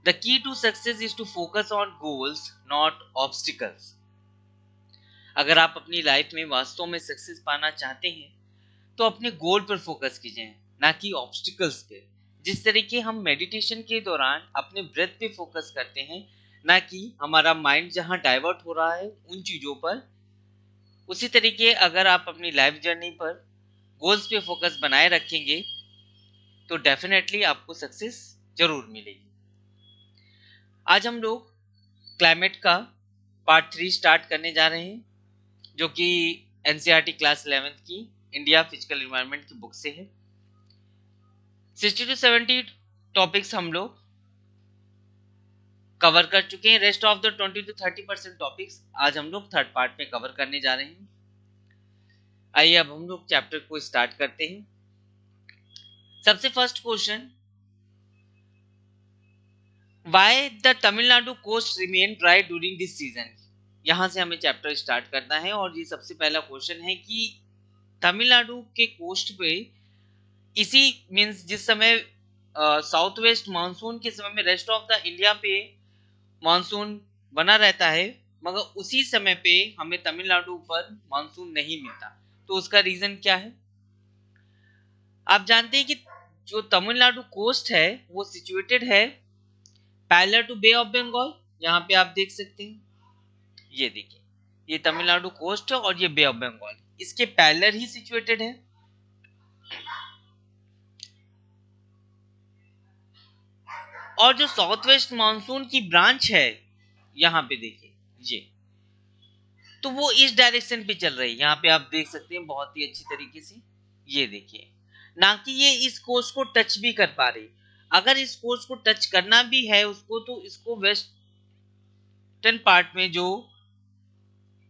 The key to success is to focus on goals not obstacles. अगर आप अपनी life में वास्तव में सक्सेस पाना चाहते हैं तो अपने गोल पर फोकस कीजिए, ना कि ऑब्स्टिकल्स पे। जिस तरीके हम मेडिटेशन के दौरान अपने ब्रेथ पे फोकस करते हैं, ना कि हमारा माइंड जहां डाइवर्ट हो रहा है उन चीजों पर, उसी तरीके अगर आप अपनी लाइफ जर्नी पर गोल्स पे फोकस बनाए रखेंगे तो डेफिनेटली आपको सक्सेस जरूर मिलेगी। आज हम लोग क्लाइमेट का पार्ट 3 स्टार्ट करने जा रहे हैं, जो कि एनसीईआरटी क्लास 11th की इंडिया फिजिकल एनवायरनमेंट की बुक से है। 60 to 70 टॉपिक्स हम लोग कवर कर चुके हैं। Rest of the 20 to 30% topics आज हम लोग थर्ड पार्ट में कवर करने जा रहे हैं। आइए अब हम लोग चैप्टर को स्टार्ट करते हैं। सबसे first question, why the Tamil Nadu coast remain dry during this season. यहां से हमें चैप्टर स्टार्ट करना है और ये सबसे पहला क्वेश्चन है कि तमिलनाडु के कोस्ट पे इसी मींस जिस समय साउथ वेस्ट मानसून के समय में रेस्ट ऑफ द इंडिया पे मानसून बना रहता है, मगर उसी समय पे हमें तमिलनाडु पर मानसून नहीं मिलता। तो उसका रीजन क्या है? आप जानते हैं कि जो तमिलनाडु कोस्ट है वो सिचुएटेड है parallel to bay of Bengal. यहाँ पे आप देख सकते हैं, ये देखिए, ये तमिलनाडु कोस्ट है और ये बे ऑफ बंगाल इसके पैरेलल ही सिचुएटेड है। और जो साउथ वेस्ट मानसून की ब्रांच है, यहाँ पे देखिए ये, तो वो इस डायरेक्शन पे चल रही है। यहाँ पे आप देख सकते हैं बहुत ही अच्छी तरीके से, ये देखिए, ना कि ये इस कोस्ट को टच भी कर पा रही। अगर इस कोस्ट को टच करना भी है उसको, तो इसको वेस्टर्न पार्ट में जो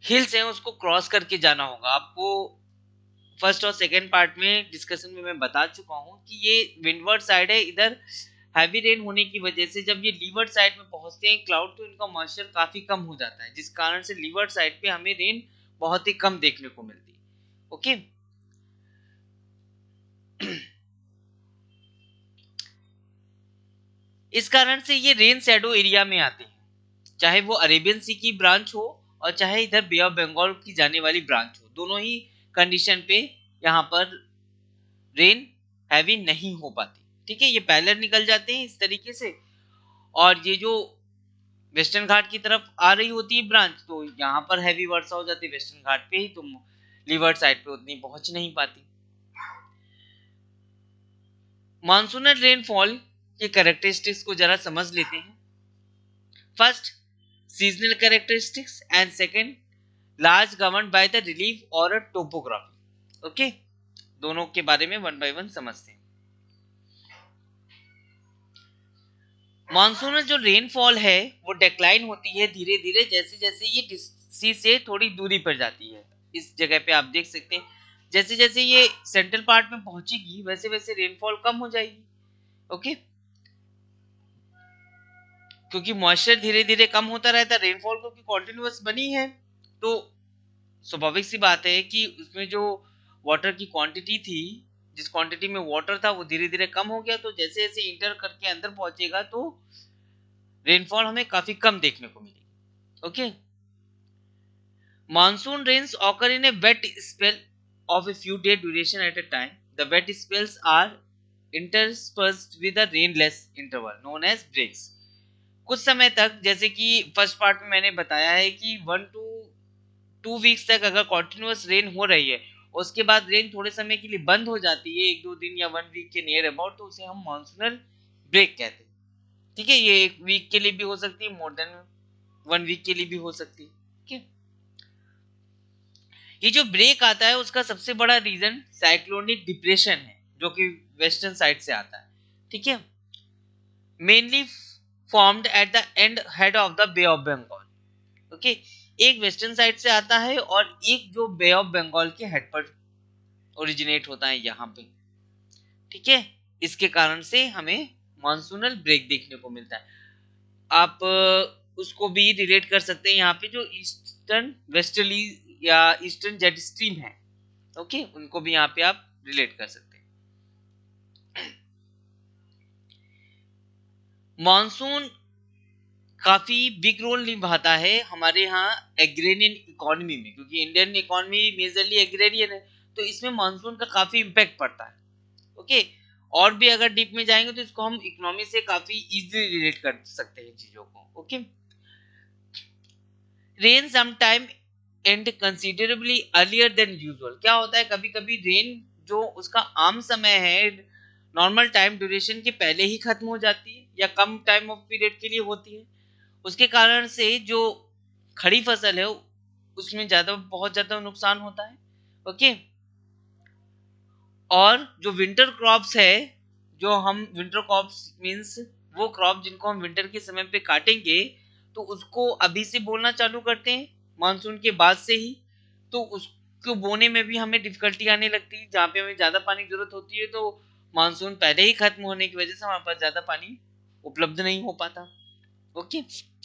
हिल्स हैं उसको क्रॉस करके जाना होगा। आपको फर्स्ट और सेकंड पार्ट में डिस्कशन में मैं बता चुका हूं कि ये विंडवर्ड साइड है। इधर हैवी रेन होने की वजह से जब ये लीवर्ड साइड में पहुंचते हैं क्लाउड, तो इनका मॉइस्चर काफी कम हो जाता है, जिस कारण से लीवर्ड साइड पे हमें रेन बहुत ही कम देखने को मिलती है। ओके, इस कारण से ये रेन शैडो एरिया में आते हैं, चाहे वो अरेबियन सी की ब्रांच हो और चाहे इधर बे ऑफ बंगाल की जाने वाली ब्रांच हो, दोनों ही कंडीशन पे यहाँ पर रेन हैवी नहीं हो पाती। ठीक है, ये पैरेलल निकल जाते हैं इस तरीके से, और ये जो वेस्टर्न घाट की तरफ आ रही होती है ब्रांच, तो यहाँ पर हैवी वर्षा हो जाती है वेस्टर्न घाट पे ही, तो लीवर्ड साइड पे उतनी पहुंच नहीं पाती। मानसूनल रेनफॉल के कैरेक्टरिस्टिक्स को जरा समझ लेते हैं। First, seasonal characteristics, and second, large govern by the relief और टोपोग्राफी। ओके, दोनों के बारे में वन बाय वन समझते हैं। मानसूनल जो रेनफॉल है वो डिक्लाइन होती है धीरे धीरे, जैसे जैसे ये सी से थोड़ी दूरी पर जाती है। इस जगह पे आप देख सकते हैं, जैसे जैसे ये सेंट्रल पार्ट में पहुंचेगी वैसे वैसे रेनफॉल कम हो जाएगी। ओके, क्योंकि मॉइस्चर धीरे धीरे कम होता रहता है, रेनफॉल क्योंकि कॉन्टिन्यूअस बनी है, तो स्वाभाविक सी बात है कि उसमें जो वाटर की क्वांटिटी थी, जिस क्वांटिटी में वाटर था वो धीरे धीरे कम हो गया। तो जैसे जैसे इंटर करके अंदर पहुंचेगा तो रेनफॉल हमें काफी कम देखने को मिलेगी। Okay, monsoon rains occur in a wet spell of a few day duration at a time. The wet spells are interspersed with a rainless interval known as breaks. कुछ समय तक, जैसे कि फर्स्ट पार्ट में मैंने बताया है कि 1 to 2 वीक्स तक अगर कॉन्टिन्यूअस रेन हो रही है, उसके बाद रेन थोड़े समय के लिए बंद हो जाती है, 1-2 दिन या 1 वीक के नियर अबाउट, तो उसे हम मानसूनल ब्रेक कहते हैं। ठीक है, ये 1 वीक के लिए भी हो सकती है, मोर देन 1 वीक के लिए भी हो सकती है। ठीक है, ये जो ब्रेक आता है उसका सबसे बड़ा रीजन साइक्लोनिक डिप्रेशन है, जो कि वेस्टर्न साइड से आता है। ठीक है, mainly formed at the and head of the bay of Bengal. Okay, एक वेस्टर्न साइड से आता है और एक जो बे ऑफ बंगाल के हेड पर ओरिजिनेट होता है यहाँ पे। ठीक है, इसके कारण से हमें मानसूनल ब्रेक देखने को मिलता है। आप उसको भी रिलेट कर सकते हैं यहाँ पे, जो ईस्टर्न वेस्टर्ली या ईस्टर्न जेट स्ट्रीम है, ओके, उनको भी यहाँ पे आप रिलेट कर सकते हैं। मानसून काफी बिग रोल निभाता है हमारे यहाँ एग्रेरियन इकोनॉमी में, क्योंकि इंडियन इकोनॉमी मेजरली एग्रेरियन है, तो इसमें मानसून का काफी इम्पैक्ट पड़ता है। ओके, और भी अगर डीप में जाएंगे तो इसको हम इकोनॉमी से काफी इजीली रिलेट कर सकते हैं चीजों को। Okay, rain sometime and considerably earlier than usual. क्या होता है, कभी कभी रेन जो उसका आम समय है, नॉर्मल टाइम ड्यूरेशन के पहले ही खत्म हो जाती है या कम टाइम ऑफ पीरियड के लिए होती है। उसके कारण से जो खड़ी फसल है उसमें बहुत ज्यादा नुकसान होता है। ओके, और जो विंटर क्रॉप्स है, जो हम विंटर क्रॉप्स मींस वो क्रॉप जिनको हम विंटर के समय पे काटेंगे, तो उसको अभी से बोना चालू करते हैं मानसून के बाद से ही, तो उसको बोने में भी हमें डिफिकल्टी आने लगती है। जहाँ पे हमें ज्यादा पानी की जरूरत होती है तो मानसून पहले ही खत्म होने की वजह से हमारे पास ज्यादा पानी उपलब्ध नहीं हो पाता। ओके,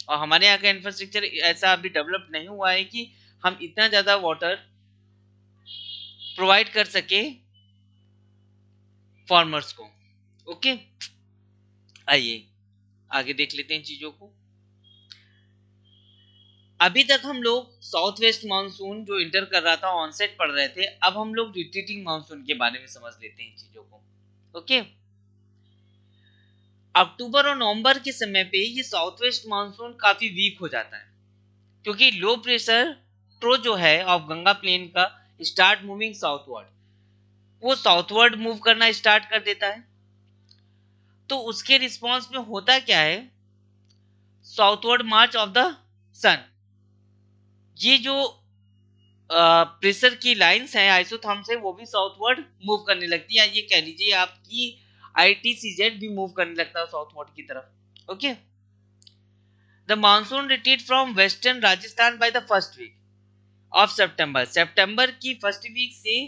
और हमारे यहाँ का इंफ्रास्ट्रक्चर ऐसा अभी डेवलप नहीं हुआ है कि हम इतना ज्यादा वाटर प्रोवाइड कर सके फार्मर्स को। ओके, आइए आगे देख लेते हैं चीजों को। अभी तक हम लोग साउथ वेस्ट मानसून जो इंटर कर रहा था ऑनसेट पढ़ रहे थे, अब हम लोग रिट्रीटिंग मानसून के बारे में समझ लेते हैं चीजों को। ओके, अक्टूबर और नवंबर के समय पे ये साउथ वेस्ट मानसून काफी वीक हो जाता है, क्योंकि लो प्रेशर ट्रो जो है ऑफ गंगा प्लेन का स्टार्ट मूविंग साउथवर्ड, वो साउथवर्ड मूव करना स्टार्ट कर देता है। तो उसके रिस्पॉन्स में होता क्या है, साउथवर्ड मार्च ऑफ द सन, ये जो प्रेशर की लाइंस हैं आइसोथर्म से, वो भी साउथवर्ड मूव करने लगती है। ये कह लीजिए आपकी ITCZ भी मूव करने लगता है साउथवर्ड की तरफ। Okay, the monsoon retreat from western Rajasthan by the first week of September. सितंबर की फर्स्ट वीक से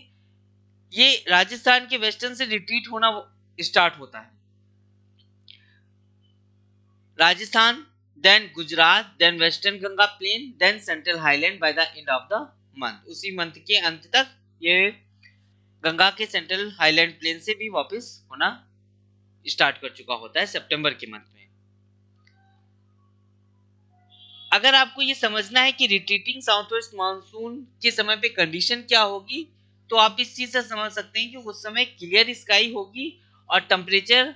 ये राजस्थान के वेस्टर्न से रिट्रीट होना स्टार्ट होता है। Rajasthan, then Gujarat, then western Ganga plain, then central highland by the end of the month. उसी मंथ के अंत तक ये गंगा के सेंट्रल हाईलैंड प्लेन से भी वापस होना स्टार्ट कर चुका होता है सितंबर के मंथ में। अगर आपको ये समझना है कि रिट्रीटिंग साउथ वेस्ट मानसून के समय पे कंडीशन क्या होगी, तो आप इस चीज से समझ सकते हैं कि उस समय क्लियर स्काई होगी और टेम्परेचर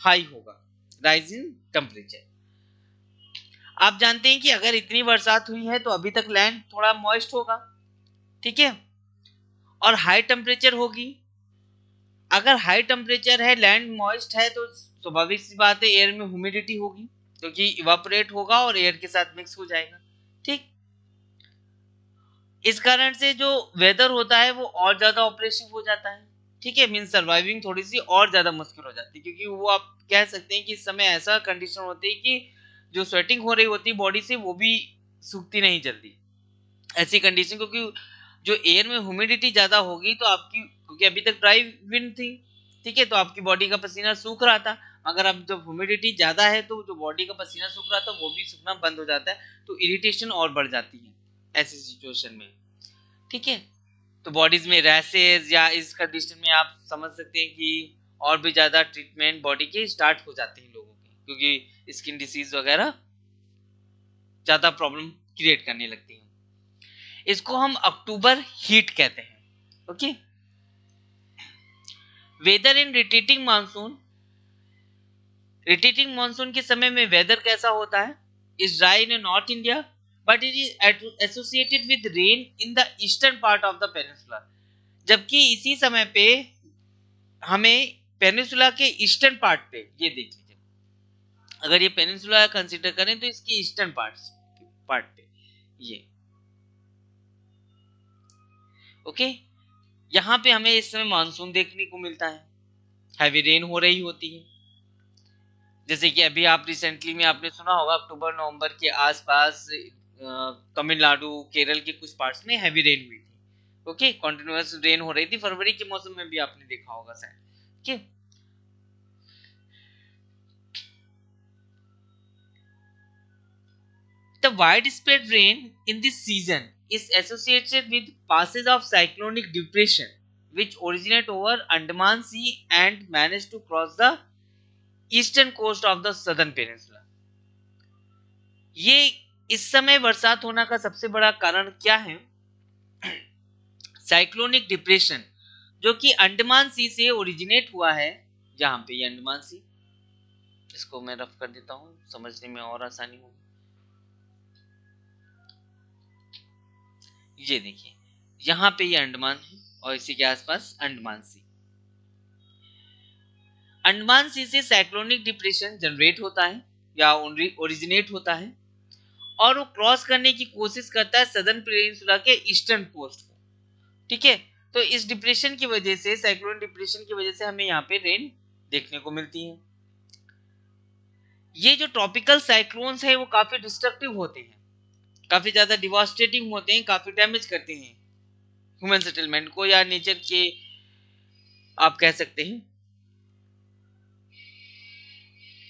हाई होगा, राइज इन टेम्परेचर। आप जानते हैं कि अगर इतनी बरसात हुई है तो अभी तक लैंड थोड़ा मॉइस्ट होगा, ठीक है, और हाई टेम्परेचर होगी। अगर हाई टेम्परेचर है, लैंड मॉइस्ट है, तो स्वाभाविक सी बात है एयर में ह्यूमिडिटी होगी, क्योंकि इवापोरेट होगा और एयर के साथ मिक्स हो जाएगा। ठीक, इस कारण से जो वेदर होता है वो और ज्यादा ऑपरेसिव हो जाता है। ठीक है, मीन सर्वाइविंग थोड़ी सी और ज्यादा मुश्किल हो जाती है, क्योंकि वो आप कह सकते हैं कि इस समय ऐसा कंडीशन होती है कि जो स्वेटिंग हो रही होती है बॉडी से वो भी सूखती नहीं जल्दी। ऐसी कंडीशन, क्योंकि जो एयर में ह्यूमिडिटी ज्यादा होगी तो आपकी, क्योंकि अभी तक ड्राई विंड थी, ठीक है, तो आपकी बॉडी का पसीना सूख रहा था। अगर अब जब ह्यूमिडिटी ज्यादा है तो जो बॉडी का पसीना सूख रहा था वो भी सूखना बंद हो जाता है, तो इरिटेशन और बढ़ जाती है ऐसी सिचुएशन में। ठीक है, तो बॉडीज में रैसेस या इस कंडीशन में आप समझ सकते हैं कि और भी ज्यादा ट्रीटमेंट बॉडी के स्टार्ट हो जाते हैं लोगों के, क्योंकि स्किन डिसीज वगैरह ज्यादा प्रॉब्लम क्रिएट करने लगती हैं। इसको हम अक्टूबर हीट कहते हैं। ओके, वेदर इन रिट्रीटिंग मानसून। रिट्रीटिंग मानसून के समय में वेदर कैसा होता है, is dry in north India but it is associated with rain in the eastern part of the peninsula. जबकि इसी समय पे हमें पेनिनसुला के ईस्टर्न पार्ट पे, ये देख लीजिए, अगर ये पेनिनसुला कंसीडर करें तो इसके ईस्टर्न पार्ट पे ये, ओके, यहाँ पे हमें इस समय मानसून देखने को मिलता है, हैवी रेन हो रही होती है। जैसे कि अभी आप रिसेंटली में आपने सुना होगा अक्टूबर नवंबर के आसपास तमिलनाडु केरल के कुछ पार्ट्स में हैवी रेन हुई थी। ओके, कंटिन्यूअस रेन हो रही थी, फरवरी के मौसम में भी आपने देखा होगा शायद। Okay, the widespread rain in this season is associated with passes of cyclonic depression which originate over Andaman Sea and manage to cross the eastern coast of the southern peninsula. ये इस समय बरसात होना का सबसे बड़ा कारण क्या है? साइक्लोनिक डिप्रेशन, जो कि अंडमान सी से ओरिजिनेट हुआ है। जहां पे ये अंडमान सी, इसको मैं रफ कर देता हूं समझने में और आसानी होगी। ये देखिए, यहाँ पे ये अंडमान है और इसी के आसपास अंडमान सी। अंडमान सी से साइक्लोनिक डिप्रेशन जनरेट होता है या ओरिजिनेट होता है और वो क्रॉस करने की कोशिश करता है सदर्न पेनिनसुला के ईस्टर्न कोस्ट को। ठीक है, तो इस डिप्रेशन की वजह से, साइक्लोनिक डिप्रेशन की वजह से हमें यहाँ पे रेन देखने को मिलती है। ये जो ट्रॉपिकल साइक्लोन्स है वो काफी डिस्ट्रक्टिव होते हैं, काफी ज्यादा डिवास्टेटिंग होते हैं, काफी डैमेज करते हैं ह्यूमन सेटलमेंट को या नेचर के, आप कह सकते हैं।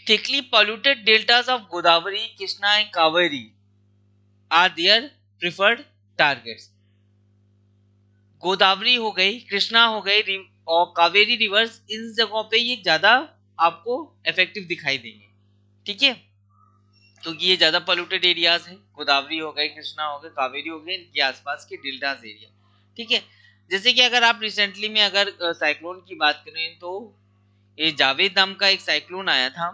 Thickly polluted deltas of Godavari, Krishna and Kaveri are their preferred targets. Godavari हो गई, कृष्णा हो गई और कावेरी रिवर्स, इन जगहों पे ये ज्यादा आपको इफेक्टिव दिखाई देंगे। ठीक है, क्योंकि ये ज्यादा पॉल्यूटेड एरियाज हैं। गोदावरी हो गए, कृष्णा हो गए, कावेरी हो गए, इनके आसपास के डेल्टास एरिया। ठीक है, जैसे कि अगर आप रिसेंटली में अगर साइक्लोन की बात करें तो ये जावेद नाम का एक साइक्लोन आया था,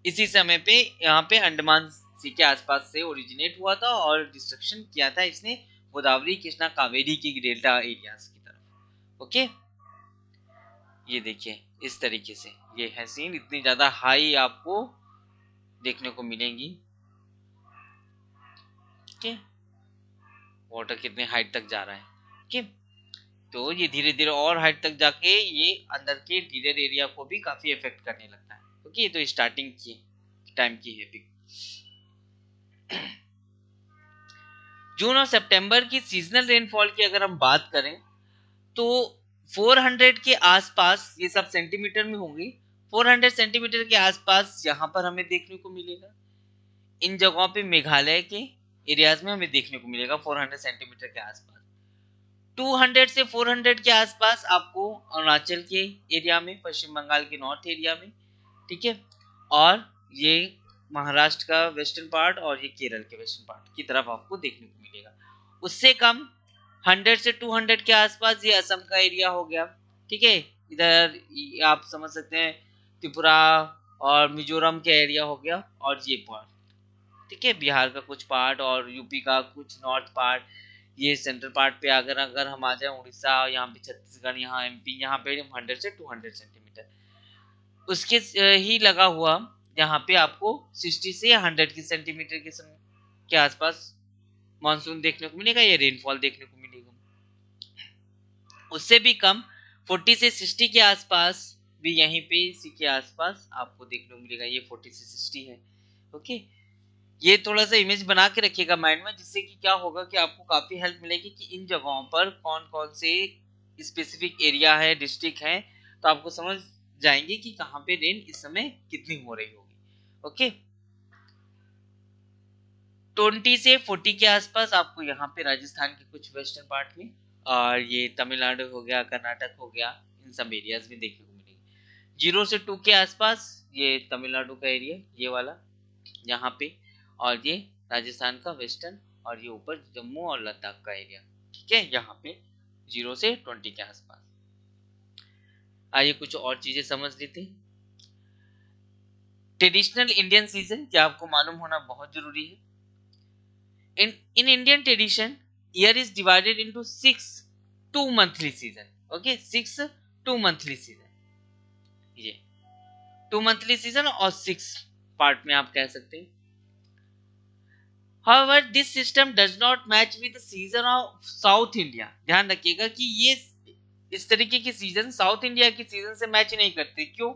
इसी समय पे यहाँ पे अंडमान सी के आसपास से ओरिजिनेट हुआ था और डिस्ट्रक्शन किया था इसने गोदावरी, कृष्णा, कावेरी की डेल्टा एरियाज की तरफ। ओके, ये देखिए इस तरीके से ये है सीन, इतनी ज्यादा हाई आपको देखने को मिलेंगी। ठीक है, वाटर कितने हाइट तक जा रहा है। ठीक है, तो ये धीरे धीरे और हाइट तक जाके ये अंदर के इंटीरियर एरिया को भी काफी इफेक्ट करने लगता है, क्योंकि ये तो स्टार्टिंग की टाइम की है। जून और सितंबर की सीजनल रेनफॉल की अगर हम बात करें तो 400 के आसपास, ये सब सेंटीमीटर में होंगी, 400 सेंटीमीटर के आसपास यहाँ पर हमें देखने को मिलेगा। इन जगहों पे मेघालय के एरियाज में हमें देखने को मिलेगा 400 सेंटीमीटर के आसपास। 200 से 400 के आसपास आपको अरुणाचल के एरिया में, पश्चिम बंगाल के नॉर्थ एरिया में। ठीक है, और ये महाराष्ट्र का वेस्टर्न पार्ट और ये केरल के वेस्टर्न पार्ट की तरफ आपको देखने को मिलेगा। उससे कम 100 से 200 के आसपास ये असम का एरिया हो गया। ठीक है, इधर आप समझ सकते हैं त्रिपुरा और मिजोरम का एरिया हो गया, और ये पार्ट, ठीक है, बिहार का कुछ पार्ट और यूपी का कुछ नॉर्थ पार्ट। ये सेंट्रल पार्ट पे अगर अगर हम आ जाए उड़ीसा, यहाँ पे छत्तीसगढ़, यहाँ एमपी, यहाँ पे 100 से 200 सेंटीमीटर। उसके ही लगा हुआ यहाँ पे आपको 60 से 100 की सेंटीमीटर के आसपास मानसून देखने को मिलेगा, ये रेनफॉल देखने को मिलेगा। उससे भी कम 40 से 60 के आसपास भी यहीं पे इसी के आसपास आपको देखने को मिलेगा, ये 40 से 60 है। ओके, ये थोड़ा सा इमेज बना के रखिएगा माइंड में, जिससे कि क्या होगा कि आपको काफी हेल्प मिलेगी कि इन जगहों पर कौन कौन से स्पेसिफिक एरिया है, डिस्ट्रिक्ट है, तो आपको समझ जाएंगे कि कहाँ पे रेन इस समय कितनी हो रही होगी। ओके, 20 से 40 के आसपास आपको यहाँ पे राजस्थान के कुछ वेस्टर्न पार्ट में, और ये तमिलनाडु हो गया, कर्नाटक हो गया, इन सब एरियाज में देखने को मिलेगी। 0 से 2 के आसपास ये तमिलनाडु का एरिया, ये वाला यहाँ पे, और ये राजस्थान का वेस्टर्न, और ये ऊपर जम्मू और लद्दाख का एरिया। ठीक है, यहाँ पे 0 से 20 के आसपास। आइए कुछ और चीजें समझ लेते हैं। ट्रेडिशनल इंडियन सीजन क्या आपको मालूम होना बहुत जरूरी है। In Indian tradition, year is divided into 6 2 monthly season. Okay, 6 2 monthly season. ये 2 monthly season और 6 पार्ट में आप कह सकते हैं। However, this system does not match with the season of South India. ध्यान रखिएगा कि ये इस तरीके के सीजन साउथ इंडिया के सीजन से मैच नहीं करते। क्यों?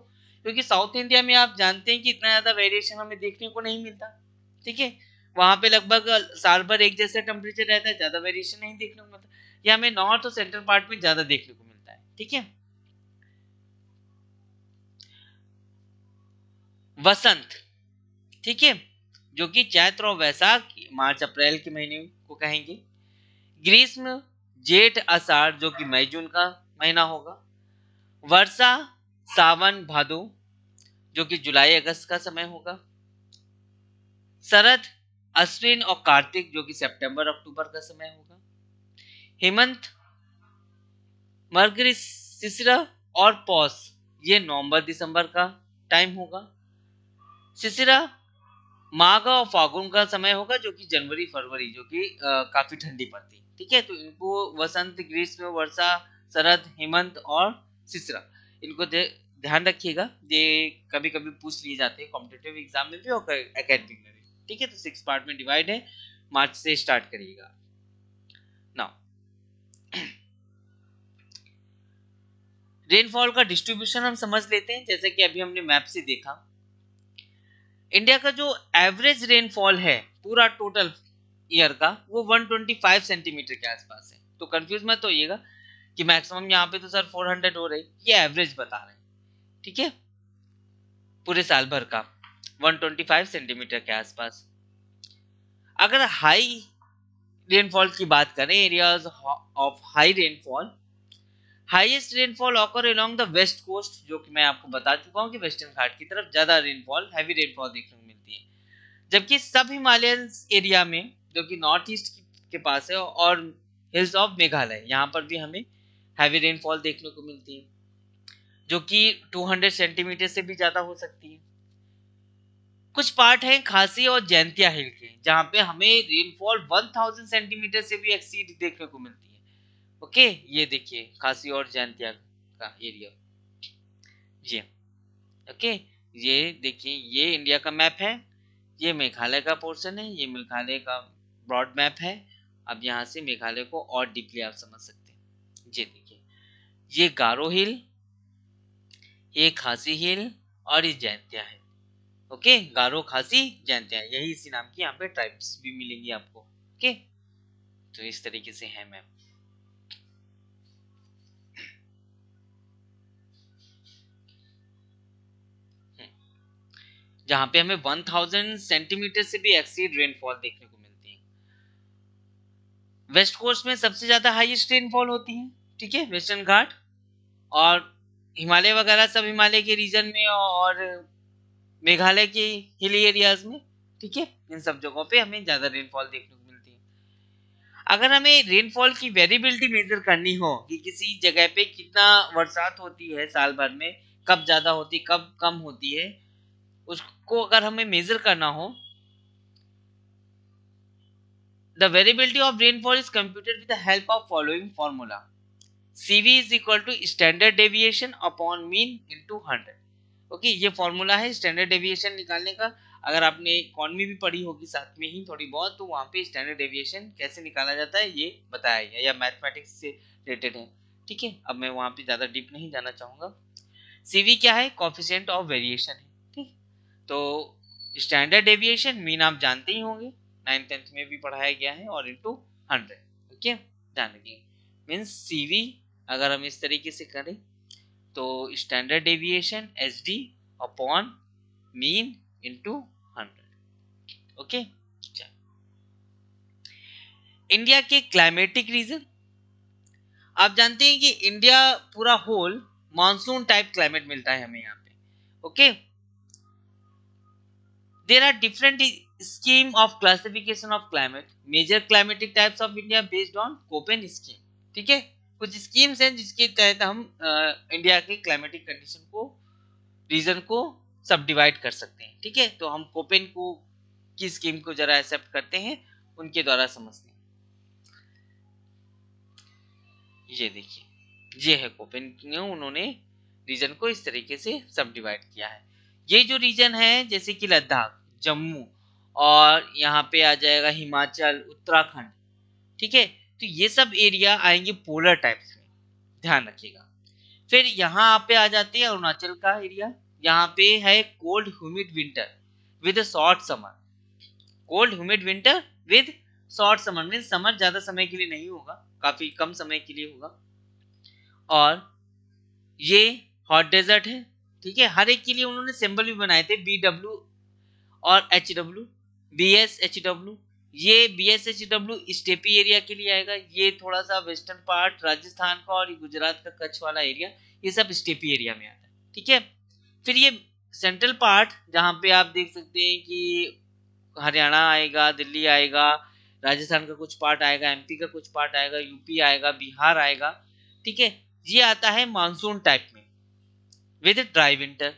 क्योंकि साउथ इंडिया में आप जानते हैं कि इतना ज्यादा वेरिएशन हमें देखने को नहीं मिलता। ठीक है, वहां पे लगभग साल भर एक जैसा टेम्परेचर रहता है, ज्यादा वेरिएशन नहीं देखने को मिलता। ये हमें नॉर्थ और सेंट्रल पार्ट में ज्यादा देखने को मिलता है। ठीक है, वसंत, ठीक है, जो कि चैत्र और वैशाख, मार्च अप्रैल के महीने को कहेंगे। ग्रीष्म, जेठ आषाढ़, जो कि मई जून का महीना होगा। वर्षा, सावन भादो, जो कि जुलाई अगस्त का समय होगा। शरद, अश्विन और कार्तिक जो कि सितंबर अक्टूबर का समय होगा। हेमंत, मर्गशीर्ष और पौष ये नवंबर दिसंबर का टाइम होगा। शिशिरा माघ और फागुन का समय होगा जो कि जनवरी फरवरी जो कि काफी ठंडी पड़ती है। ठीक है, तो इनको वसंत, ग्रीष्म, वर्षा, शरद, हेमंत और शिशिरा इनको ध्यान रखिएगा। ये कभी कभी पूछ लिए जाते हैं कॉम्पिटिटिव एग्जाम में भी और एकेडमिक में भी। ठीक है, तो 6 पार्ट में डिवाइड है। मार्च से स्टार्ट करिएगा। नाउ रेनफॉल का डिस्ट्रीब्यूशन हम समझ लेते हैं। जैसे कि अभी हमने मैप से देखा, इंडिया का जो एवरेज रेनफॉल है पूरा टोटल ईयर का वो 125 सेंटीमीटर के आसपास है। तो कंफ्यूज मत होइएगा कि मैक्सिमम यहाँ पे तो सर 400 हो रही, ये एवरेज बता रहे हैं। ठीक है, पूरे साल भर का 125 सेंटीमीटर के आसपास। अगर हाई रेनफॉल की बात करें, areas of high rainfall, highest rainfall occur along the west coast, जो कि मैं आपको बता चुका हूँ कि वेस्टर्न घाट की तरफ ज्यादा रेनफॉल, हैवी रेनफॉल देखने को मिलती है। जबकि सब हिमालयन एरिया में जो कि नॉर्थ ईस्ट के पास है और हिल्स ऑफ मेघालय, यहाँ पर भी हमें हैवी रेनफॉल देखने को मिलती है जो कि 200 सेंटीमीटर से भी ज्यादा हो सकती है। कुछ पार्ट हैं खासी और जैंतिया हिल के जहाँ पे हमें रेनफॉल 1000 सेंटीमीटर से भी एक्सीड देखने को मिलती है। ओके, ये देखिए खासी और जैंतिया का एरिया। जी ओके, ये देखिए ये इंडिया का मैप है, ये मेघालय का पोर्शन है, ये मेघालय का ब्रॉड मैप है। अब यहाँ से मेघालय को और डीपली आप समझ सकते हैं। ये देखिए, ये गारो हिल, ये खासी हिल और ये जैंतिया हिल। ओके, गारो, खासी, जैंतिया, यही इसी नाम की यहाँ पे ट्राइब्स भी मिलेंगी आपको। ओके, तो इस तरीके से है मैप। जहाँ पे हमें 1000 सेंटीमीटर से भी एक्सीड रेनफॉल देखने को मिलती है। वेस्ट कोस्ट में सबसे ज्यादा हाईएस्ट रेनफॉल होती है। ठीक है, वेस्टर्न घाट और हिमालय वगैरह सब हिमालय के रीजन में और मेघालय के हिली एरियाज में। ठीक है, इन सब जगहों पे हमें ज्यादा रेनफॉल देखने को मिलती है। अगर हमें रेनफॉल की वेरिएबिलिटी मेजर करनी हो कि किसी जगह पे कितना बरसात होती है साल भर में, कब ज्यादा होती कब कम होती है, उसको अगर हमें मेजर करना हो, the variability of rainfall is computed with the help of following formula. CV is equal to standard deviation upon mean into 100। Okay, ये फॉर्मूला है स्टैंडर्ड डेविएशन निकालने का। अगर आपने इकोनॉमी भी पढ़ी होगी साथ में ही थोड़ी बहुत, तो वहां पे स्टैंडर्ड डेविएशन कैसे निकाला जाता है ये बताया गया, या मैथमेटिक्स से रिलेटेड है। ठीक है, अब मैं वहां पे ज्यादा डीप नहीं जाना चाहूंगा। सीवी क्या है? कोएफिशिएंट ऑफ वेरिएशन है। ठीक, तो स्टैंडर्ड डेविएशन मीन आप जानते ही होंगे, 9th-10th में भी पढ़ाया गया है, और इनटू 100। ओके, ध्यान रखिए, मींस सीवी अगर हम इस तरीके से करें तो standard deviation H D upon mean into 100। Okay, India के क्लाइमेटिक रीजन, आप जानते हैं कि इंडिया पूरा होल मानसून टाइप क्लाइमेट मिलता है हमें यहाँ पे। Okay, there are different scheme of classification of climate, major climatic types of India based on Koppen scheme. ठीक है, कुछ स्कीम्स हैं जिसके तहत हम इंडिया के क्लाइमेटिक कंडीशन को, रीजन को सब डिवाइड कर सकते हैं। ठीक है, तो हम कोपेन को की स्कीम को जरा एक्सेप्ट करते हैं, उनके द्वारा समझते हैं। ये देखिए, ये है कोपेन ने, उन्होंने रीजन को इस तरीके से सब डिवाइड किया है। ये जो रीजन है जैसे कि लद्दाख, जम्मू और यहाँ पे आ जाएगा हिमाचल, उत्तराखंड। ठीक है, तो ये सब एरिया आएंगे पोलर टाइप्स में, ध्यान रखिएगा। फिर यहाँ पे आ जाते हैं अरुणाचल का एरिया, यहाँ पे है cold humid winter with short summer. Cold humid winter with short summer mean summer ज्यादा समय के लिए नहीं होगा, काफी कम समय के लिए होगा। और ये हॉट डेजर्ट है। ठीक है, हर एक के लिए उन्होंने सिंबल भी बनाए थे, बी डब्ल्यू और H W, B S H W. ये B S H W steppe area के लिए आएगा, ये थोड़ा सा वेस्टर्न पार्ट राजस्थान का और गुजरात का कच्छ वाला एरिया, ये सब स्टेपी एरिया में आता है। ठीक है, फिर ये सेंट्रल पार्ट जहाँ पे आप देख सकते हैं कि हरियाणा आएगा, दिल्ली आएगा, राजस्थान का कुछ पार्ट आएगा, एमपी का कुछ पार्ट आएगा, यूपी आएगा, बिहार आएगा। ठीक है, ये आता है मानसून टाइप में विद ड्राई विंटर,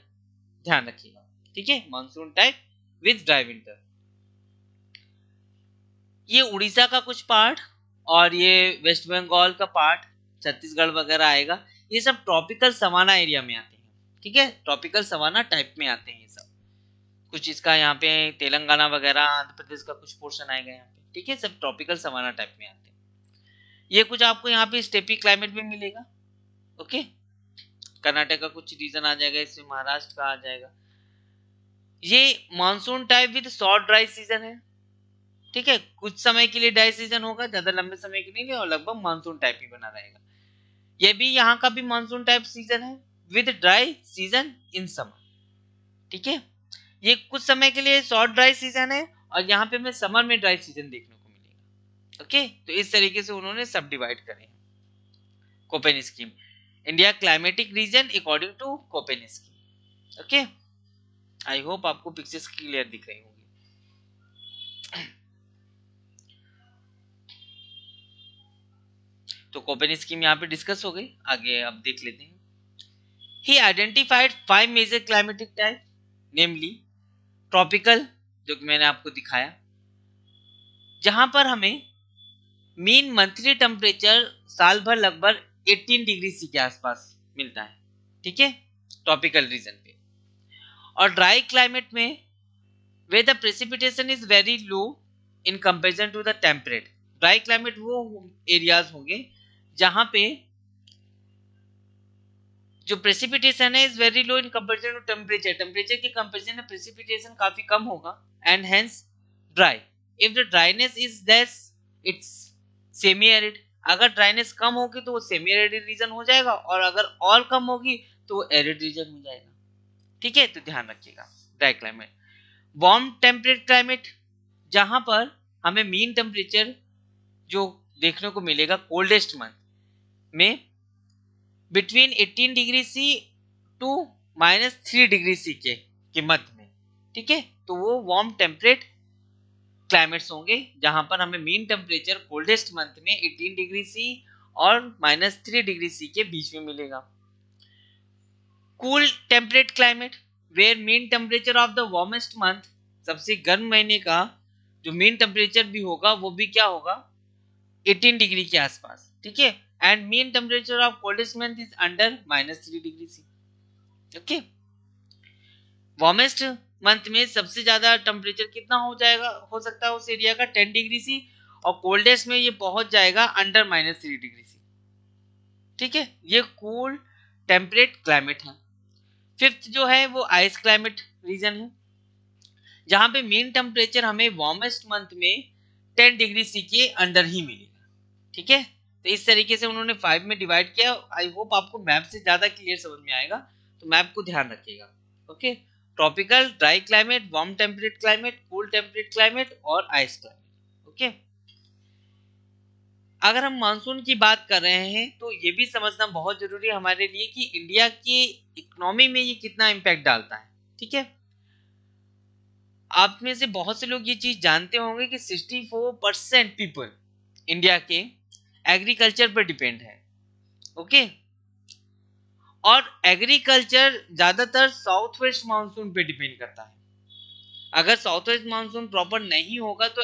ध्यान रखिएगा। ठीक है, monsoon type with dry winter. ये उड़ीसा का कुछ पार्ट और ये वेस्ट बंगाल का पार्ट, छत्तीसगढ़ वगैरह आएगा। ये सब ट्रॉपिकल सवाना एरिया में आते हैं। ठीक है, ट्रॉपिकल सवाना टाइप में आते हैं ये सब। कुछ इसका यहाँ पे तेलंगाना वगैरह, आंध्र प्रदेश का कुछ पोर्शन आएगा यहाँ पे। ठीक है, सब ट्रॉपिकल सवाना टाइप में आते हैं। ये कुछ आपको यहाँ पे स्टेपी क्लाइमेट में मिलेगा। ओके, कर्नाटक का कुछ रीजन आ जाएगा, इसमें महाराष्ट्र का आ जाएगा। ये monsoon type with short dry season है। ठीक है, कुछ समय के लिए ड्राई सीजन होगा, ज्यादा लंबे समय के लिए नहीं, और लगभग मानसून टाइप ही बना रहेगा। ये भी यहाँ का भी मानसून टाइप सीजन है with dry season in summer. ठीक है, ये कुछ समय के लिए शॉर्ट ड्राई सीजन है और यहाँ पे हमें समर में ड्राई सीजन देखने को मिलेगा। ओके, तो इस तरीके से उन्होंने सब डिवाइड करे हैं Koppen scheme, India climatic region according to Koppen scheme. Okay, I hope आपको पिक्चर्स क्लियर दिख रही होंगी। तो कोपेन स्कीम यहाँ पे डिस्कस हो गई, आगे अब देख लेते हैं। He identified 5 major climatic type, namely tropical, जो कि मैंने आपको दिखाया, जहां पर हमें मीन मंथली टेम्परेचर साल भर लगभग 18 डिग्री सी के आसपास मिलता है। ठीक है, ट्रॉपिकल रीजन पे। और ड्राई क्लाइमेट में way the precipitation is very low in comparison to the temperate. Dry climate वो एरियाज होंगे जहां पे जो प्रेसिपिटेशन है is very low in comparison to temperature, temperature के कंपेरिजन में प्रेसिपिटेशन काफी कम होगा, and hence dry. If the dryness is less it's semi arid. अगर ड्राइनेस कम होगी तो वो सेमी एरिड रीजन हो जाएगा, और अगर और कम होगी तो वो एरिड रीजन हो जाएगा। ठीक है, तो ध्यान रखिएगा। Dry climate. Warm temperate climate, जहां पर हमें मीन टेम्परेचर जो देखने को मिलेगा कोल्डेस्ट मंथ में between 18 degree C to -3 degree C के मध्य में। ठीक है, तो वो वार्म टेम्परेट क्लाइमेट्स होंगे जहां पर हमें मीन टेम्परेचर कोल्डेस्ट मंथ में 18 डिग्री सी और -3 डिग्री सी के बीच में मिलेगा। Cool temperate climate where mean temperature of the warmest month, सबसे गर्म महीने का जो मीन टेम्परेचर भी होगा वो भी क्या होगा, 18 डिग्री के आसपास। ठीक है, and mean temperature of coldest month is under -3 degree C. Okay, warmest month में सबसे ज्यादा टेम्परेचर कितना हो जाएगा, हो सकता है उस एरिया का 10 डिग्री सी, और कोल्डेस्ट में ये पहुंच जाएगा अंडर -3 डिग्री सी। ठीक है, ये कूल टेम्परेट क्लाइमेट है। फिफ्थ जो है वो आइस क्लाइमेट रीजन है, जहां पे मीन टेम्परेचर हमें वार्मेस्ट मंथ में 10 डिग्री सी के अंडर ही मिलेगा। ठीक है, तो इस तरीके से उन्होंने 5 में डिवाइड किया। आई होप आपको मैप से ज्यादा क्लियर समझ में आएगा, तो मैप को ध्यान रखिएगा। Okay, tropical, dry climate, warm temperate climate, cool temperate climate और आइस क्लाइमेट। ओके, अगर हम मानसून की बात कर रहे हैं तो ये भी समझना बहुत जरूरी है हमारे लिए कि इंडिया की इकोनॉमी में ये कितना इम्पैक्ट डालता है। ठीक है, आप में से बहुत से लोग ये चीज जानते होंगे कि 64% पीपल इंडिया के एग्रीकल्चर पर डिपेंड है। ओके, और एग्रीकल्चर ज्यादातर साउथ वेस्ट मानसून पे डिपेंड करता है। अगर साउथ वेस्ट मानसून प्रॉपर नहीं होगा तो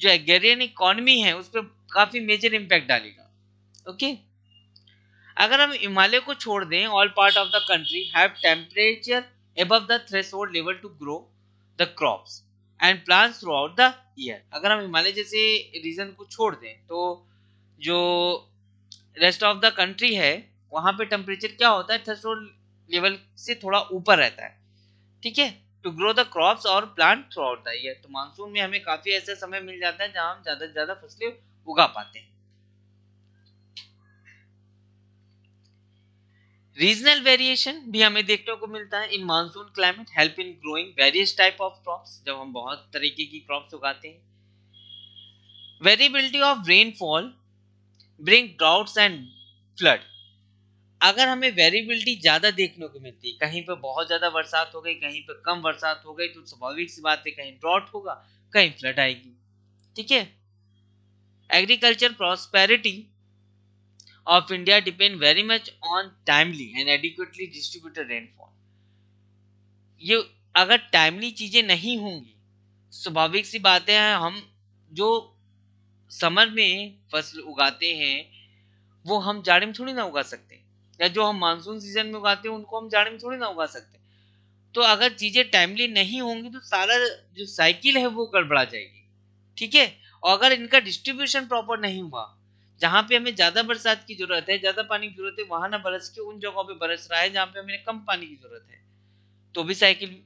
जो एग्रेरियन इकोनॉमी है उस पर काफी मेजर इम्पैक्ट डालेगा। ओके, अगर हम हिमालय को छोड़ दें, all part of the country have temperature above the threshold level to grow the crops and plants throughout the year। अगर हम हिमालय जैसे रीजन को छोड़ दें तो जो रेस्ट ऑफ द कंट्री है वहां पे टेम्परेचर क्या होता है, थ्रेशोल्ड लेवल से थोड़ा ऊपर रहता है। ठीक है, टू ग्रो द क्रॉप्स और plant through out the year. तो मानसून में हमें काफी ऐसा समय मिल जाता है जहां हम ज्यादा से ज्यादा फसलें उगा पाते हैं। रीजनल वेरिएशन भी हमें देखने को मिलता है इन monsoon climate, help in growing various type of crops, जब हम बहुत तरीके की क्रॉप्स उगाते हैं। Variability of rainfall bring droughts and flood. अगर हमें वेरिएबिलिटी ज़्यादा देखने को मिलती है, कहीं पे बहुत ज़्यादा बरसात हो गई, कहीं पे कम बरसात हो गई, तो स्वाभाविक सी बात है कहीं ड्रॉट होगा, कहीं फ्लड आएगी। ठीक है। Agriculture prosperity of India depend very much on timely and adequately distributed rainfall. ये अगर टाइमली चीजें नहीं होंगी, स्वाभाविक सी बात है हम जो समर में फसल उगाते हैं वो हम जाड़े में थोड़ी ना उगा सकते, या जो हम मानसून सीजन में उगाते हैं उनको हम जाड़े में थोड़ी ना उगा सकते। तो अगर चीजें टाइमली नहीं होंगी तो सारा जो साइकिल है वो गड़बड़ा जाएगी। ठीक है। और अगर इनका डिस्ट्रीब्यूशन प्रॉपर नहीं हुआ, जहां पे हमें ज्यादा बरसात की जरूरत है, ज्यादा पानी की जरूरत है, वहां ना बरस के उन जगहों पे बरस रहा है जहां पे हमें कम पानी की जरूरत है, तो भी साइकिल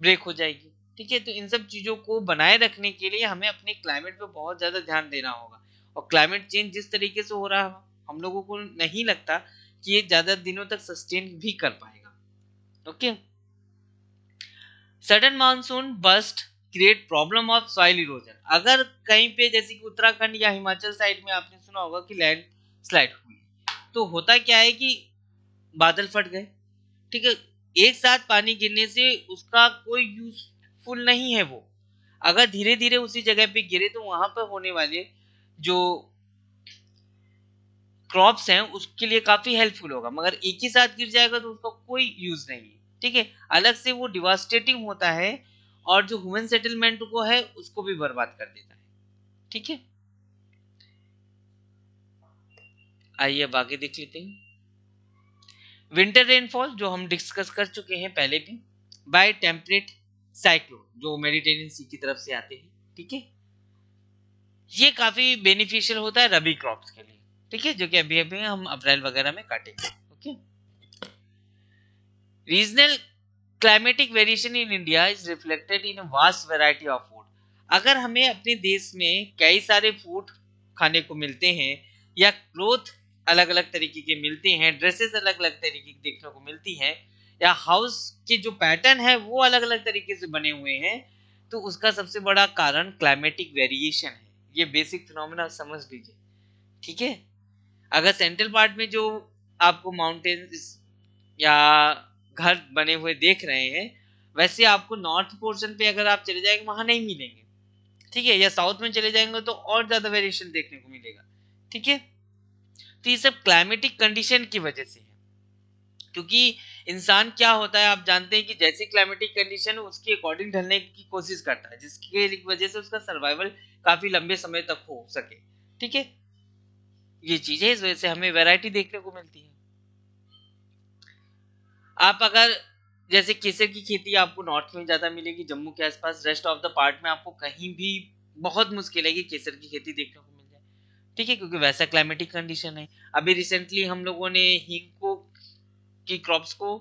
ब्रेक हो जाएगी। ठीक है। तो इन सब चीजों को बनाए रखने के लिए हमें अपने क्लाइमेट पे बहुत ज्यादा ध्यान देना होगा। और क्लाइमेट चेंज जिस तरीके से हो रहा है, हम लोगों को नहीं लगता कि ये ज्यादा दिनों तक सस्टेन भी कर पाएगा। Okay. Sudden monsoon burst create problem of soil erosion. अगर कहीं पे जैसे कि उत्तराखंड या हिमाचल साइड में आपने सुना होगा कि लैंड स्लाइड हुई, तो होता क्या है कि बादल फट गए। ठीक है। एक साथ पानी गिरने से उसका कोई यूजफुल नहीं है वो। अगर धीरे धीरे उसी जगह पे गिरे तो वहां पर होने वाले जो क्रॉप्स हैं उसके लिए काफी हेल्पफुल होगा, मगर एक ही साथ गिर जाएगा तो उसका कोई यूज नहीं है। ठीक है। अलग से वो डिवास्टेटिंग होता है और जो ह्यूमन सेटलमेंट को है उसको भी बर्बाद कर देता है। ठीक है। आइए अब आगे देख लेते हैं। विंटर रेनफॉल जो हम डिस्कस कर चुके हैं पहले भी, बाय टेम्परेट साइक्लोन जो मेडिटेरियन सी की तरफ से आते हैं। ठीक है। ये काफी बेनिफिशियल होता है रबी क्रॉप्स के लिए। ठीक है। जो कि अभी अभी हम अप्रैल वगैरह में काटेंगे। Okay. Regional climatic variation in India is reflected in vast variety of food. अगर हमें अपने देश में कई सारे फूड खाने को मिलते हैं, या क्लोथ अलग अलग तरीके के मिलते हैं, ड्रेसेस अलग अलग तरीके की देखने को मिलती हैं, या हाउस के जो पैटर्न है वो अलग अलग तरीके से बने हुए हैं, तो उसका सबसे बड़ा कारण क्लाइमेटिक वेरिएशन है। ये बेसिक फिनोमेना समझ लीजिए। ठीक है। अगर सेंट्रल पार्ट में जो आपको माउंटेन्स या घर बने हुए देख रहे हैं, वैसे आपको नॉर्थ पोर्शन पे अगर आप चले जाएंगे वहां नहीं मिलेंगे। ठीक है। या साउथ में चले जाएंगे तो और ज्यादा वेरिएशन देखने को मिलेगा। ठीक है। तो ये सब क्लाइमेटिक कंडीशन की वजह से है, क्योंकि इंसान क्या होता है आप जानते हैं कि जैसी क्लाइमेटिक कंडीशन है उसके अकॉर्डिंग ढलने की कोशिश करता है, जिसकी वजह से उसका सर्वाइवल काफी लंबे समय तक हो सके। ठीक है। ये चीजें इस वजह से हमें वैरायटी देखने को मिलती है। आप अगर जैसे केसर की खेती आपको नॉर्थ में ज्यादा मिलेगी, जम्मू के आसपास, रेस्ट ऑफ द पार्ट में आपको कहीं भी बहुत मुश्किल है कि केसर की खेती देखने को मिल जाए। ठीक है। क्योंकि वैसा क्लाइमेटिक कंडीशन है। अभी रिसेंटली हम लोगों ने हींग को की क्रॉप्स को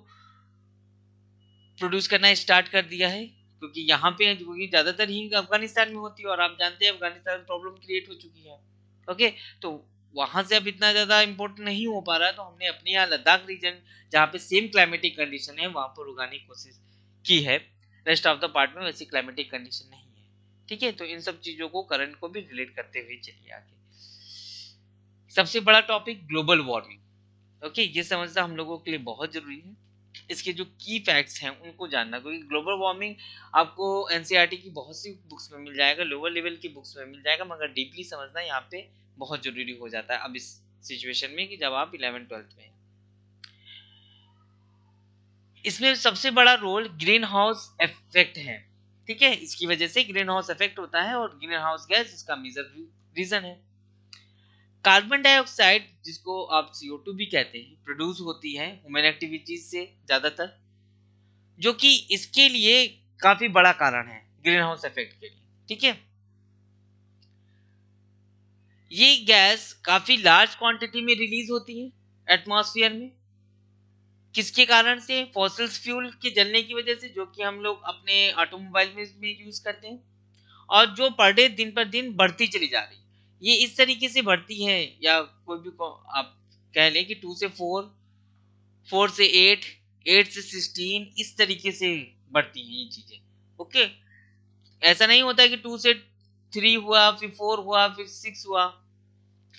प्रोड्यूस करना स्टार्ट कर दिया है, क्योंकि यहाँ पे क्योंकि ज्यादातर हींग अफगानिस्तान में होती है और आप जानते हैं अफगानिस्तान में प्रॉब्लम क्रिएट हो चुकी है। ओके। तो वहां से अब इतना ज्यादा इम्पोर्ट नहीं हो पा रहा है, तो हमने अपने यहाँ लद्दाख रीजन जहाँ पे सेम क्लाइमेटिक कंडीशन है वहां पर उगाने की कोशिश की है। रेस्ट ऑफ द पार्ट में वैसी क्लाइमेटिक कंडीशन नहीं है। ठीक है। तो इन सब चीजों को करंट को भी रिलेट करते हुए चलिए आगे। सबसे बड़ा टॉपिक ग्लोबल वार्मिंग। ओके। ये समझना हम लोगों के लिए बहुत जरूरी है। इसके जो की फैक्ट्स हैं उनको जानना, क्योंकि ग्लोबल वार्मिंग आपको एनसीईआरटी की बहुत सी बुक्स में मिल जाएगा, लोअर लेवल की बुक्स में मिल जाएगा, मगर डीपली समझना यहाँ पे बहुत जरूरी हो जाता है अब इस सिचुएशन में कि जब आप 11th 12th में हैं। इसमें सबसे बड़ा रोल ग्रीन हाउस इफेक्ट है। ठीक है। इसकी वजह से ग्रीन हाउस इफेक्ट होता है और ग्रीन हाउस गैस इसका मेजर रीजन है। कार्बन डाइऑक्साइड जिसको आप CO2 भी कहते हैं, प्रोड्यूस होती है ह्यूमन एक्टिविटीज से ज्यादातर, जो कि इसके लिए काफी बड़ा कारण है ग्रीन हाउस इफेक्ट के लिए। ठीक है। ये गैस काफी लार्ज क्वांटिटी में रिलीज होती है एटमॉस्फेयर में। किसके कारण से? फॉसिल्स फ्यूल के जलने की वजह से, जो कि हम लोग अपने ऑटोमोबाइल में यूज करते हैं, और जो पर डे दिन पर दिन बढ़ती चली जा रही है। ये इस तरीके से बढ़ती है, या कोई भी आप कह लें कि 2 से 4, 4 से 8, 8 से 16, इस तरीके से बढ़ती हैं ये चीजें। ओके। ऐसा नहीं होता है कि 2 से 3 हुआ, फिर 4 हुआ, फिर 6 हुआ,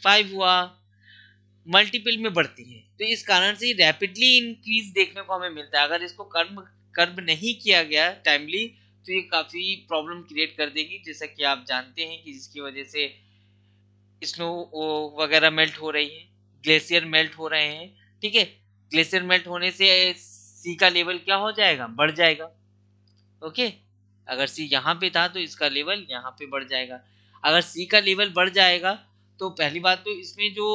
5 हुआ, मल्टीपल में बढ़ती है। तो इस कारण से रैपिडली इंक्रीज देखने को हमें मिलता है। अगर इसको कर्ब नहीं किया गया टाइमली तो ये काफी प्रॉब्लम क्रिएट कर देगी, जैसा कि आप जानते हैं कि जिसकी वजह से स्नो वगैरह मेल्ट हो रही है, ग्लेशियर मेल्ट हो रहे हैं। ठीक है, ग्लेशियर मेल्ट होने से सी का लेवल क्या हो जाएगा, बढ़ जाएगा। ओके, अगर सी यहाँ पे था तो इसका लेवल यहाँ पे बढ़ जाएगा। अगर सी का लेवल बढ़ जाएगा तो पहली बात तो इसमें जो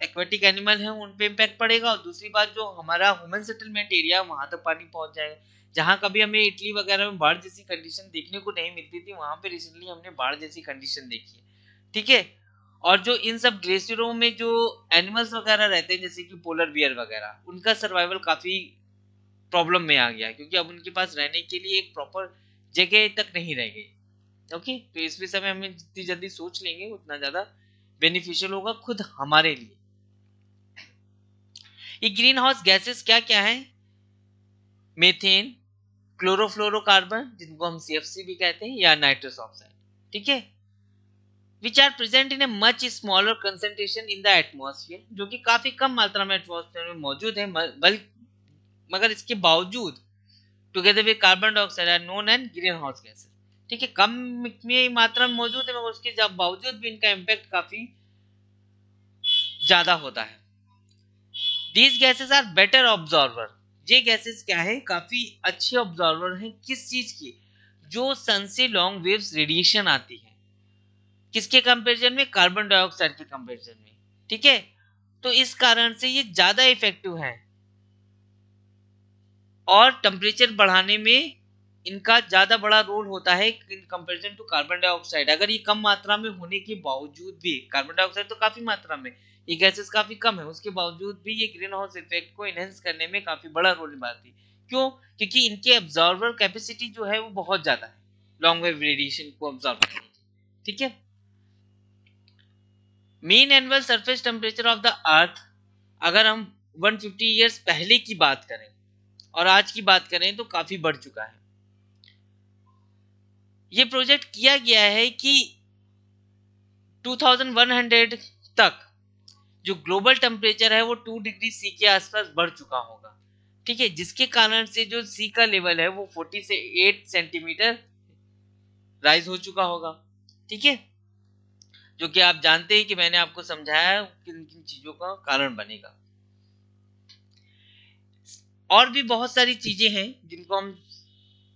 एक्वेटिक एनिमल है उन पे इम्पैक्ट पड़ेगा, और दूसरी बात जो हमारा ह्यूमन सेटलमेंट एरिया वहां तक पानी पहुंच जाएगा। जहां कभी हमें इटली वगैरह में बाढ़ जैसी कंडीशन देखने को नहीं मिलती थी, वहां पे रिसेंटली हमने बाढ़ जैसी कंडीशन देखी है। ठीक है, और जो इन सब ग्लेशियरों में जो एनिमल्स वगैरह रहते हैं जैसे कि पोलर बियर वगैरह, उनका सर्वाइवल काफी प्रॉब्लम में आ गया है, क्योंकि अब उनके पास रहने के लिए एक प्रॉपर जगह तक नहीं रह गई। ओके, तो इस विषय में हमें जितनी जल्दी सोच लेंगे उतना ज्यादा बेनिफिशियल होगा खुद हमारे लिए। ये ग्रीन हाउस गैसेस क्या क्या है? मीथेन, क्लोरोफ्लोरोकार्बन जिनको हम सीएफसी भी कहते हैं, या नाइट्रस ऑक्साइड। ठीक है, which are present in a much smaller concentration in the atmosphere, जो कि काफी कम मात्रा में एटमॉस्फेयर में मौजूद है, मगर इसके बावजूद together with carbon dioxide are known and greenhouse gases. ठीक है, कम में मात्रा में मौजूद है, मगर उसके बावजूद भी इनका इम्पैक्ट काफी ज्यादा होता है। These gases are better absorber, ये गैसेस क्या है, काफी अच्छे ऑब्जॉर्वर हैं। किस चीज की? जो सन से लॉन्ग वेव्स रेडिएशन आती है, किसके कंपैरिजन में? कार्बन डाइऑक्साइड के कंपैरिजन में। ठीक है, तो इस कारण से ये ज्यादा इफेक्टिव है, और टेम्परेचर बढ़ाने में इनका ज्यादा बड़ा रोल होता है in comparison to carbon dioxide. अगर ये कम मात्रा में होने के बावजूद भी, कार्बन डाइऑक्साइड तो काफी मात्रा में, ये गैसेस काफी कम है, उसके बावजूद भी ये ग्रीन हाउस इफेक्ट को इनहेंस करने में काफी बड़ा रोल निभाती है। क्यों? क्योंकि इनके एब्जॉर्बर कैपेसिटी जो है वो बहुत ज्यादा है लॉन्ग वेव रेडिएशन को ऑब्जॉर्व करने की। ठीक है, mean annual surface temperature of the earth, अगर हम 150 ईयर्स पहले की बात करें और आज की बात करें तो काफी बढ़ चुका है। ये प्रोजेक्ट किया गया है कि 2100 तक जो ग्लोबल टेम्परेचर है वो 2 डिग्री सी के आसपास बढ़ चुका होगा। ठीक है, जिसके कारण से जो सी का लेवल है वो 40 से 8 सेंटीमीटर राइज हो चुका होगा। ठीक है, जो कि आप जानते हैं कि मैंने आपको समझाया किन किन चीजों का कारण बनेगा। और भी बहुत सारी चीजें हैं जिनको हम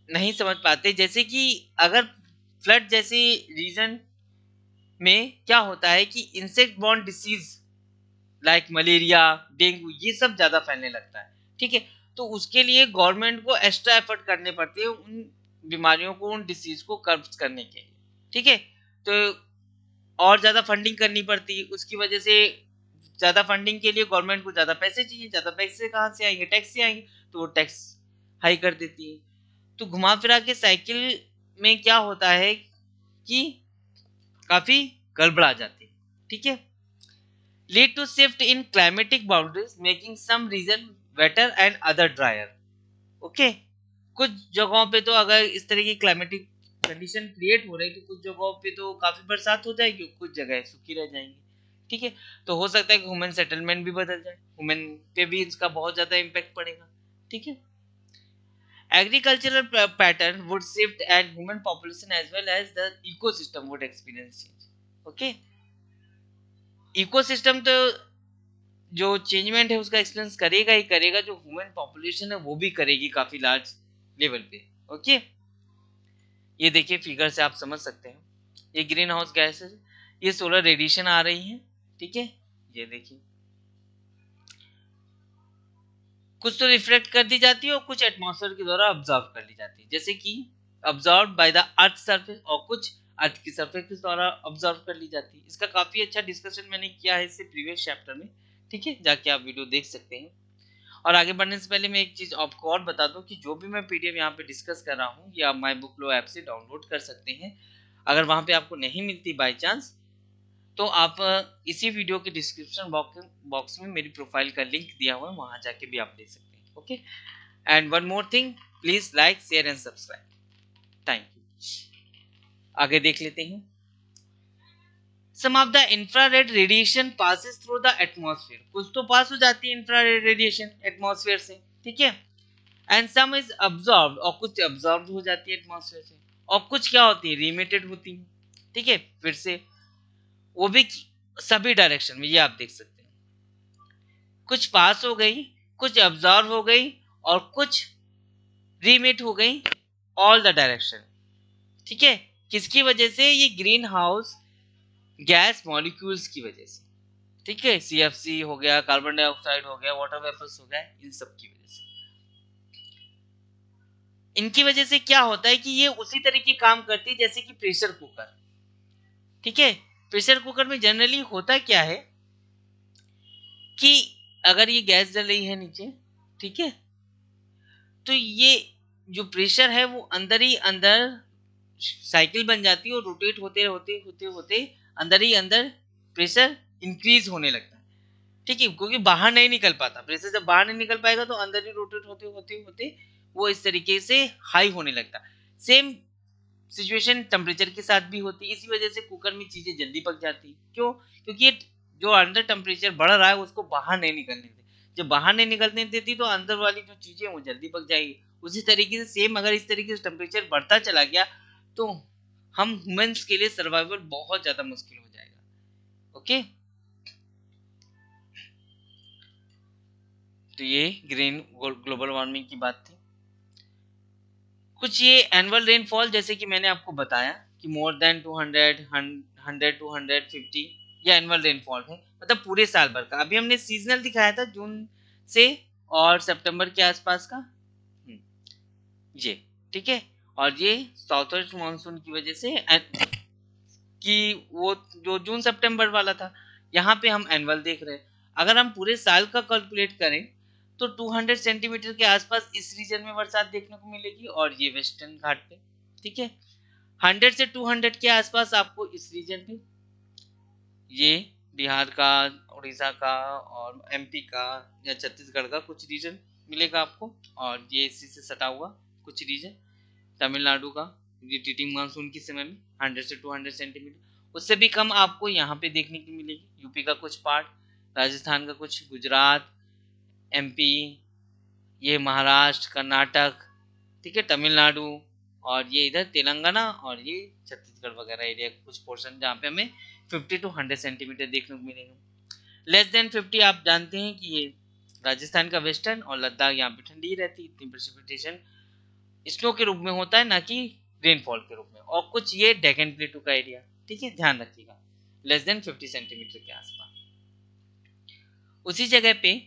नहीं समझ पाते, जैसे कि अगर फ्लड जैसे रीजन में क्या होता है कि insect born disease like malaria, dengue, ये सब ज्यादा फैलने लगता है। ठीक है, तो उसके लिए गवर्नमेंट को एक्स्ट्रा एफर्ट करने पड़ते हैं उन बीमारियों को, उन डिसीज को कर्ब करने के लिए। ठीक है, तो और ज्यादा फंडिंग करनी पड़ती है, उसकी वजह से ज्यादा फंडिंग के लिए गवर्नमेंट को ज्यादा पैसे चाहिए। ज्यादा पैसे कहाँ से आएंगे? टैक्स से आएंगे, तो वो टैक्स हाई कर देती है। तो घुमा फिरा के साइकिल में क्या होता है कि काफी गड़बड़ा जाती है। ठीक है, lead to shift in climatic boundaries making some region wetter and other drier. Okay, कुछ जगहों पे तो अगर इस तरह की क्लाइमेटिक कंडीशन क्रिएट हो रही है तो कुछ जगहों पे तो काफी बरसात हो जाएगी, कुछ जगह सूखी रह जाएंगी। ठीक है, तो हो सकता है कि ह्यूमन सेटलमेंट भी बदल जाए, ह्यूमन पे भी इसका बहुत ज्यादा इम्पैक्ट पड़ेगा। ठीक है, agricultural pattern would shift and human population as well as the ecosystem would experience change. Okay, ecosystem तो जो चेंजमेंट है उसका एक्सपीरियंस करेगा ही करेगा, जो ह्यूमन पॉपुलेशन है वो भी करेगी काफी लार्ज लेवल पे। ओके, ये देखिए फिगर से आप समझ सकते हैं, ये ग्रीन हाउस गैस है, ये सोलर रेडिएशन आ रही है। ठीक है, ये देखिए कुछ तो रिफ्लेक्ट कर दी जाती है और कुछ एटमॉस्फेयर के द्वारा ऑब्जर्व कर ली जाती है, जैसे कि observe by the earth surface, और कुछ अर्थ की सरफेस के द्वारा ऑब्जर्व कर ली जाती है। इसका काफी अच्छा डिस्कशन मैंने किया है इससे प्रीवियस चैप्टर में। ठीक है, जाके आप वीडियो देख सकते हैं। और आगे बढ़ने से पहले मैं एक चीज आपको और बता दूं कि जो भी मैं पीडीएफ यहाँ पे डिस्कस कर रहा हूँ ये आप माई बुक लो ऐप से डाउनलोड कर सकते हैं। अगर वहाँ पे आपको नहीं मिलती बाय चांस तो आप इसी वीडियो के डिस्क्रिप्शन बॉक्स में मेरी प्रोफाइल का लिंक दिया हुआ है, वहाँ जाके भी आप ले सकते हैं। Okay, and one more thing, please like share and subscribe. Thank you. आगे देख लेते हैं। Some of the infrared radiation passes through the atmosphere, कुछ तो पास हो जाती है इंफ्रारेड रेडिएशन एटमॉस्फेयर से, ठीक है, एंड सम इज अब्सॉर्ब्ड, और कुछ अब्सॉर्ब हो जाती है एटमॉस्फेयर से, और कुछ क्या होती है, रिमिटेड होती है, ठीक है, फिर से वो भी सभी डायरेक्शन में, ये आप देख सकते हैं, कुछ पास हो गई, कुछ अब्सॉर्ब हो गई, और कुछ रीमिट हो गई, ऑल द डायरेक्शन, ठीक है, किसकी वजह से, ये ग्रीन हाउस गैस मॉलिक्यूल्स की वजह से, ठीक है, सीएफसी हो गया, कार्बन डाइऑक्साइड हो गया, वाटर वेपर्स हो गया, इन सब की वजह से, इनकी वजह से क्या होता है कि ये उसी तरीके काम करती है जैसे कि प्रेशर कुकर, ठीक है, प्रेशर कुकर में जनरली होता क्या है कि अगर ये गैस जल रही है नीचे, ठीक है, तो ये जो प्रेशर है वो अंदर ही अंदर साइकिल बन जाती है, और रोटेट होते होते होते होते अंदर ही अंदर प्रेशर इंक्रीज होने लगता है, ठीक है, क्योंकि बाहर नहीं निकल पाता, प्रेशर जब बाहर नहीं निकल पाएगा तो अंदर ही रोटेट होते होते होते वो इस तरीके से हाई होने लगता है। सेम सिचुएशन टेम्परेचर के साथ भी होती है, इसी वजह से कुकर में चीजें जल्दी पक जाती है, क्यों, क्योंकि ये जो अंदर टेम्परेचर बढ़ रहा है उसको बाहर नहीं निकलने देती, जब बाहर नहीं निकलने देती तो अंदर वाली जो चीजें वो जल्दी पक जाएगी। उसी तरीके से सेम अगर इस तरीके से टेम्परेचर बढ़ता चला गया तो हम ह्यूमंस के लिए सर्वाइवल बहुत ज्यादा मुश्किल हो जाएगा। ओके, तो ये ग्रीन ग्लोबल वार्मिंग की बात थी। कुछ ये एनुअल रेनफॉल, जैसे कि मैंने आपको बताया कि मोर देन 200 100 टू 150, ये एनुअल रेनफॉल है, मतलब पूरे साल भर का। अभी हमने सीजनल दिखाया था जून से और सितंबर के आसपास का, ये ठीक है, और ये साउथ वेस्ट मानसून की वजह से कि वो जो जून सितंबर वाला था, यहाँ पे हम एनुअल देख रहे हैं। अगर हम पूरे साल का कैलकुलेट करें तो 200 सेंटीमीटर के आसपास इस रीजन में बरसात देखने को मिलेगी, और ये वेस्टर्न घाट पे, ठीक है, 100 से 200 के आसपास आपको इस रीजन पे, ये बिहार का, उड़ीसा का और एमपी का या छत्तीसगढ़ का कुछ रीजन मिलेगा आपको, और ये इसी से सटा हुआ कुछ रीजन तमिलनाडु का, ये टीटिंग मानसून के समय में 100 से 200 सेंटीमीटर, उससे भी कम आपको यहाँ पे देखने की मिलेगी, यूपी का कुछ पार्ट, राजस्थान का कुछ, गुजरात, एमपी, ये महाराष्ट्र, कर्नाटक, ठीक है, तमिलनाडु, और ये इधर तेलंगाना, और ये छत्तीसगढ़ वगैरह एरिया का कुछ पोर्शन जहाँ पे हमें 50 टू 100 सेंटीमीटर देखने को मिलेगा। लेस देन 50 आप जानते हैं कि ये राजस्थान का वेस्टर्न और लद्दाख, यहाँ पे ठंडी ही रहती, इतनी प्रेसिपिटेशन स्नो के रूप में होता है, ना कि रेनफॉल के रूप में, और कुछ ये डेकन प्लेटू का एरिया, ठीक है, ध्यान रखिएगा, लेस देन 50 सेंटीमीटर के आसपास। उसी जगह पे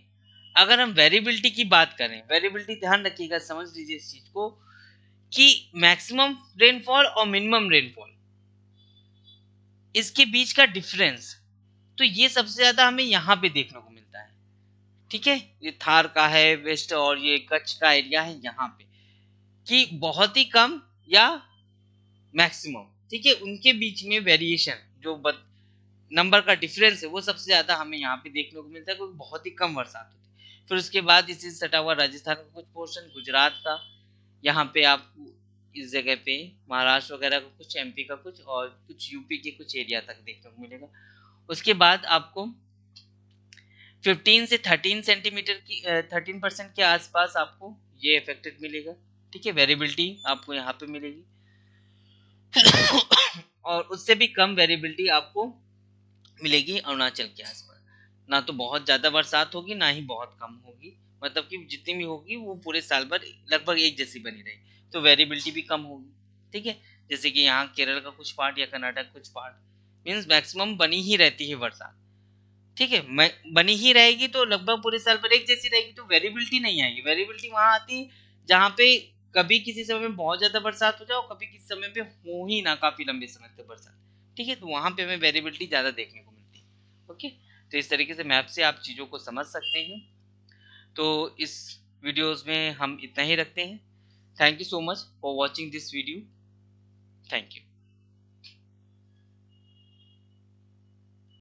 अगर हम वेरिएबिलिटी की बात करें, वेरिएबिलिटी ध्यान रखिएगा, समझ लीजिए इस चीज को कि मैक्सिमम रेनफॉल और मिनिमम रेनफॉल, इसके बीच का डिफरेंस, तो ये सबसे ज्यादा हमें यहाँ पे देखने को मिलता है, ठीक है, ये थार का है वेस्ट, और ये कच्छ का एरिया है यहाँ पे, कि बहुत ही कम या मैक्सिमम, ठीक है, उनके बीच में वेरिएशन जो नंबर का डिफरेंस है वो सबसे ज्यादा हमें यहाँ पे देखने को मिलता है, क्योंकि बहुत ही कम बरसात होती है। फिर उसके बाद इसी से सटा हुआ राजस्थान का कुछ पोर्शन, गुजरात का, यहाँ पे आपको इस जगह पे महाराष्ट्र वगैरह का कुछ, एमपी का कुछ, और कुछ यूपी के कुछ एरिया तक देखने को मिलेगा। उसके बाद आपको 15 से 13 सेंटीमीटर की 13% के आसपास आपको ये इफेक्टेड मिलेगा, ठीक है, वेरिएबिलिटी आपको यहाँ पे मिलेगी और उससे भी कम वेरिएबिलिटी आपको मिलेगी अरुणाचल के आसपास, ना तो बहुत ज्यादा बरसात होगी ना ही बहुत कम होगी, मतलब कि जितनी भी होगी वो पूरे साल भर लगभग एक जैसी बनी रहेगी, तो वेरिएबिलिटी भी कम होगी, ठीक है, जैसे कि यहाँ केरल का कुछ पार्ट या कर्नाटक का कुछ पार्ट, मीन्स मैक्सिमम बनी ही रहती है बरसात, ठीक है, बनी ही रहेगी तो लगभग पूरे साल भर एक जैसी रहेगी, तो वेरिएबिलिटी नहीं आएगी। वेरिएबिलिटी वहां आती है जहाँ पे कभी किसी समय में बहुत ज्यादा बरसात हो जाए, कभी किसी समय पे हो ही ना काफी लंबे समय तक बरसात, ठीक है, तो वहां पे हमें वेरिएबिलिटी ज्यादा देखने को मिलती है। ओके, तो इस तरीके से मैप से आप चीजों को समझ सकते हैं। तो इस वीडियोस में हम इतना ही रखते हैं। Thank you so much for watching this video. Thank you.